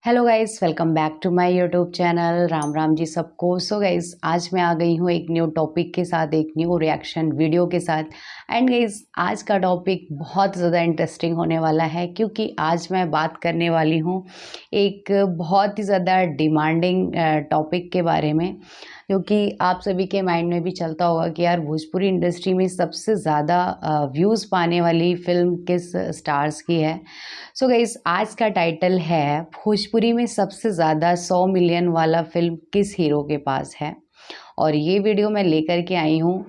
Hello guys, welcome back to my YouTube channel. Ram Ram ji सबको। So guys, आज मैं आ गई हूँ एक न्यू टॉपिक के साथ, एक न्यू रिएक्शन वीडियो के साथ। एंड गाइस, आज का टॉपिक बहुत ज़्यादा इंटरेस्टिंग होने वाला है क्योंकि आज मैं बात करने वाली हूँ एक बहुत ही ज़्यादा डिमांडिंग टॉपिक के बारे में, क्योंकि आप सभी के माइंड में भी चलता होगा कि यार भोजपुरी इंडस्ट्री में सबसे ज़्यादा व्यूज़ पाने वाली फ़िल्म किस स्टार्स की है। सो गाइस, आज का टाइटल है भोजपुरी में सबसे ज़्यादा 100 मिलियन वाला फ़िल्म किस हीरो के पास है। और ये वीडियो मैं लेकर के आई हूँ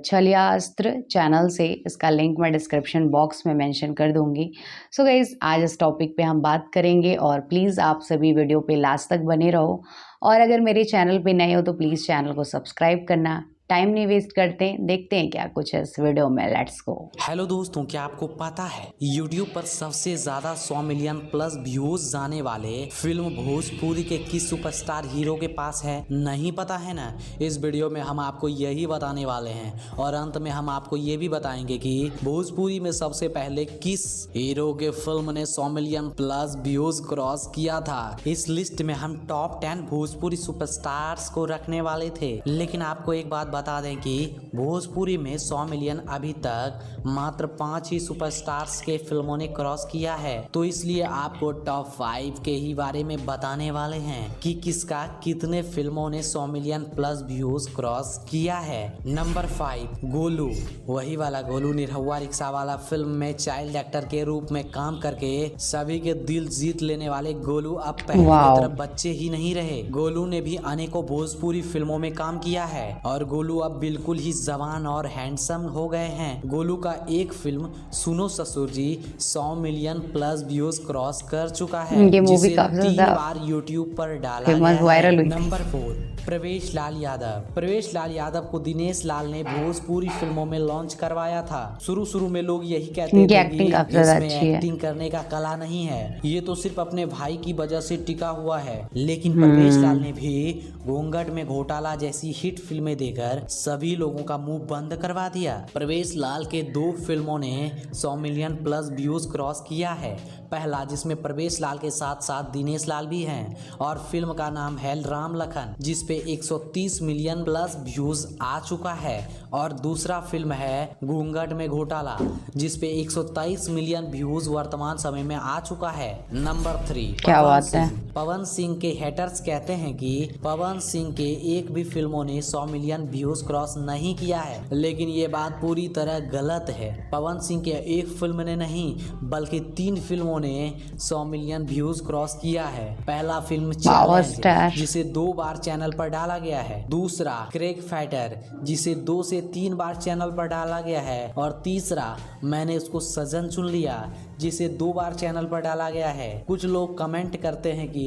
छलियास्त्र चैनल से। इसका लिंक मैं डिस्क्रिप्शन बॉक्स में मेंशन कर दूंगी। सो गाइस, आज इस टॉपिक पे हम बात करेंगे और प्लीज़ आप सभी वीडियो पे लास्ट तक बने रहो। और अगर मेरे चैनल पे नए हो तो प्लीज़ चैनल को सब्सक्राइब करना। टाइम नहीं वेस्ट करते, देखते हैं क्या कुछ है इस वीडियो में। Let's go. हेलो दोस्तों, क्या आपको पता है YouTube पर सबसे ज्यादा 100 मिलियन प्लस व्यूज जाने वाले फिल्म भोजपुरी के किस सुपरस्टार हीरो के पास है? नहीं पता है ना? इस वीडियो में हम आपको यही बताने वाले हैं और अंत में हम आपको ये भी बताएंगे कि भोजपुरी में सबसे पहले किस हीरो के फिल्म ने 100 मिलियन प्लस व्यूज क्रॉस किया था। इस लिस्ट में हम टॉप 10 भोजपुरी सुपरस्टार्स को रखने वाले थे, लेकिन आपको एक बात बता दें कि भोजपुरी में 100 मिलियन अभी तक मात्र 5 ही सुपरस्टार्स के फिल्मों ने क्रॉस किया है। तो इसलिए आपको टॉप 5 के ही बारे में बताने वाले हैं कि किसका कितने फिल्मों ने 100 मिलियन प्लस व्यूज क्रॉस किया है। नंबर 5, गोलू। वही वाला गोलू, निरहुआ रिक्शा वाला फिल्म में चाइल्ड एक्टर के रूप में काम करके सभी के दिल जीत लेने वाले गोलू अब पहले की तरह बच्चे ही नहीं रहे। गोलू ने भी अनेकों भोजपुरी फिल्मों में काम किया है और गोलू अब बिल्कुल ही जवान और हैंडसम हो गए हैं। गोलू का एक फिल्म सुनो ससुर जी 100 मिलियन प्लस व्यूज क्रॉस कर चुका है, जिसे 3 बार YouTube पर डाला गया है। नंबर 4, प्रवेश लाल यादव। प्रवेश लाल यादव को दिनेश लाल ने भोजपुरी फिल्मों में लॉन्च करवाया था। शुरू में लोग यही कहते थे कि इसमें एक्टिंग करने का कला नहीं है, ये तो सिर्फ अपने भाई की वजह से टिका हुआ है। लेकिन प्रवेश लाल ने भी घूंघट में घोटाला जैसी हिट फिल्में देकर सभी लोगों का मुंह बंद करवा दिया। प्रवेश लाल के 2 फिल्मों ने 100 मिलियन प्लस व्यूज क्रॉस किया है। पहला, जिसमें प्रवेश लाल के साथ साथ दिनेश लाल भी हैं, और फिल्म का नाम है राम लखन, जिसपे 130 मिलियन प्लस व्यूज आ चुका है। और दूसरा फिल्म है घूंघट में घोटाला, जिसपे 123 मिलियन व्यूज वर्तमान समय में आ चुका है। नंबर 3, क्या बात है। पवन सिंह के हेटर्स कहते हैं कि पवन सिंह के एक भी फिल्मों ने 100 मिलियन व्यूज क्रॉस नहीं किया है, लेकिन ये बात पूरी तरह गलत है। पवन सिंह के एक फिल्म ने नहीं बल्कि 3 फिल्मों ने 100 मिलियन व्यूज क्रॉस किया है। पहला फिल्म चैलेंज, जिसे 2 बार चैनल पर डाला गया है। दूसरा क्रेग फाइटर, जिसे 2 से 3 बार चैनल पर डाला गया है। और तीसरा मैंने उसको सजन चुन लिया, जिसे 2 बार चैनल पर डाला गया है। कुछ लोग कमेंट करते हैं कि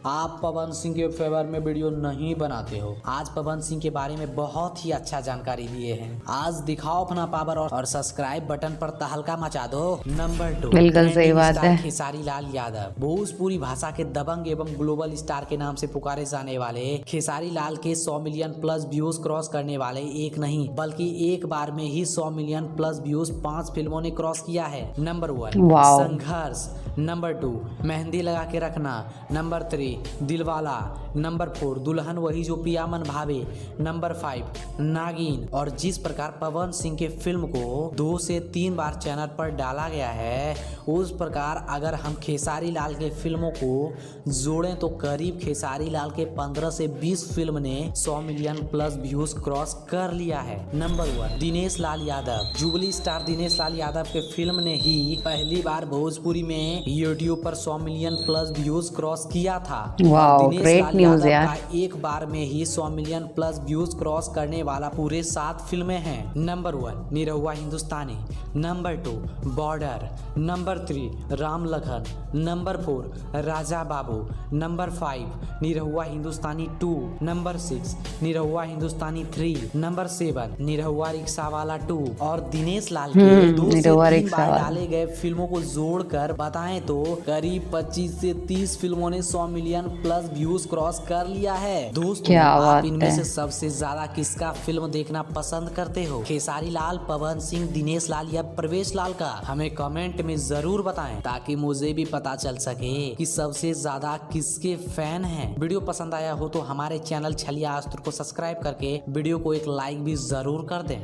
आप पवन सिंह के फेवर में वीडियो नहीं बनाते हो। आज पवन सिंह के बारे में बहुत ही अच्छा जानकारी दिए हैं। आज दिखाओ अपना पावर और सब्सक्राइब बटन पर तहलका मचा दो। नंबर 2, बिल्कुल सही बात है, खेसारी लाल यादव। भोजपुरी भाषा के दबंग एवं ग्लोबल स्टार के नाम से पुकारे जाने वाले खेसारी लाल के 100 मिलियन प्लस व्यूज क्रॉस करने वाले एक नहीं बल्कि एक बार में ही 100 मिलियन प्लस व्यूज 5 फिल्मों ने क्रॉस किया है। नंबर 1, संघर्ष। नंबर 2, मेहंदी लगा के रखना। नंबर 3, दिलवाला। नंबर 4, दुल्हन वही जो पिया मन भावे। नंबर 5, नागिन। और जिस प्रकार पवन सिंह के फिल्म को 2 से 3 बार चैनल पर डाला गया है, उस प्रकार अगर हम खेसारी लाल के फिल्मों को जोड़ें तो करीब खेसारी लाल के 15 से 20 फिल्म ने 100 मिलियन प्लस व्यूज क्रॉस कर लिया है। Number 1, Dinesh Lal Yadav. Jubilee star Dinesh Lal Yadav के फिल्म ने ही पहली बार भोजपुरी में YouTube पर 100 मिलियन प्लस व्यूज क्रॉस किया था। दिनेश लाल यादव का एक बार में ही 100 मिलियन प्लस व्यूज क्रॉस करने वाला पूरे 7 फिल्में हैं। Number 1, Nirahua Hindustani. Number 2, Border. Number 3, Ram Lakhan. Number 4, Raja Babu. Number 5, Nirahua Hindustani 2। Number 6, Nirahua Hindustani 3। Number 7, Nirahua rickshaw वाला 2। और दिनेश लाल के 2 से 3 बार डाले गए फिल्मों को जोड़कर बताएं तो करीब 25 से 30 फिल्मों ने 100 मिलियन प्लस व्यूज क्रॉस कर लिया है। दोस्तों, क्या आप बात इनमें है। से सबसे ज्यादा किसका फिल्म देखना पसंद करते हो? खेसारी लाल, पवन सिंह, दिनेश लाल या प्रवेश लाल का? हमें कमेंट में जरूर बताएं ताकि मुझे भी पता चल सके कि सबसे ज्यादा किसके फैन हैं। वीडियो पसंद आया हो तो हमारे चैनल छलिया अस्त्र को सब्सक्राइब करके वीडियो को एक लाइक भी जरूर कर दें।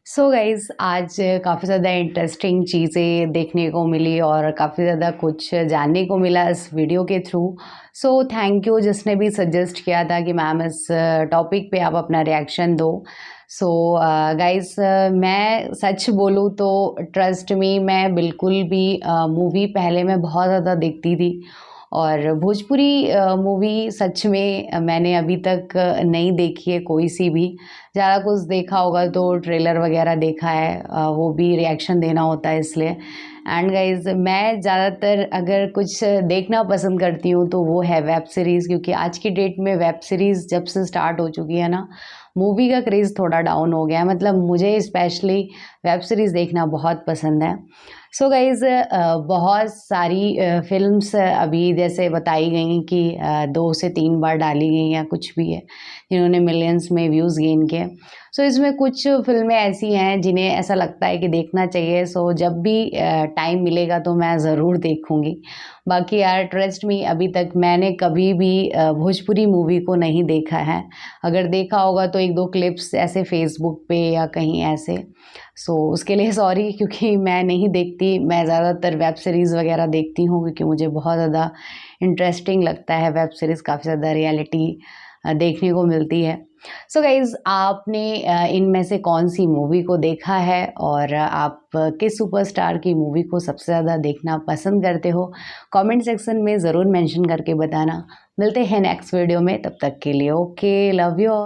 सो गाइज़, आज काफ़ी ज़्यादा इंटरेस्टिंग चीज़ें देखने को मिली और काफ़ी ज़्यादा कुछ जानने को मिला इस वीडियो के थ्रू। सो थैंक यू जिसने भी सजेस्ट किया था कि मैम इस टॉपिक पे आप अपना रिएक्शन दो। सो गाइज़, मैं सच बोलूँ तो ट्रस्ट मी, मैं बिल्कुल भी मूवी पहले मैं बहुत ज़्यादा देखती थी और भोजपुरी मूवी सच में मैंने अभी तक नहीं देखी है कोई सी भी। ज़्यादा कुछ देखा होगा तो ट्रेलर वगैरह देखा है, वो भी रिएक्शन देना होता है इसलिए। एंड गाइज़, मैं ज़्यादातर अगर कुछ देखना पसंद करती हूँ तो वो है वेब सीरीज़, क्योंकि आज की डेट में वेब सीरीज़ जब से स्टार्ट हो चुकी है ना, मूवी का क्रेज़ थोड़ा डाउन हो गया है। मतलब मुझे स्पेशली वेब सीरीज़ देखना बहुत पसंद है। सो गाइज़, बहुत सारी फ़िल्म्स अभी जैसे बताई गई कि 2 से 3 बार डाली गई या कुछ भी है, जिन्होंने मिलियंस में व्यूज़ गेन किए। सो इसमें कुछ फ़िल्में ऐसी हैं जिन्हें ऐसा लगता है कि देखना चाहिए। सो जब भी टाइम मिलेगा तो मैं ज़रूर देखूँगी। बाकी यार ट्रस्ट मी, अभी तक मैंने कभी भी भोजपुरी मूवी को नहीं देखा है। अगर देखा होगा तो 1-2 क्लिप्स ऐसे फ़ेसबुक पे या कहीं ऐसे। सो उसके लिए सॉरी, क्योंकि मैं नहीं देखती। मैं ज़्यादातर वेब सीरीज़ वगैरह देखती हूँ क्योंकि मुझे बहुत ज़्यादा इंटरेस्टिंग लगता है वेब सीरीज़, काफ़ी ज़्यादा रियलिटी देखने को मिलती है। सो गाइज़, आपने इनमें से कौन-सी मूवी को देखा है और आप किस सुपरस्टार की मूवी को सबसे ज़्यादा देखना पसंद करते हो? कमेंट सेक्शन में ज़रूर मेंशन करके बताना। मिलते हैं नेक्स्ट वीडियो में, तब तक के लिए ओके, लव यू ऑल।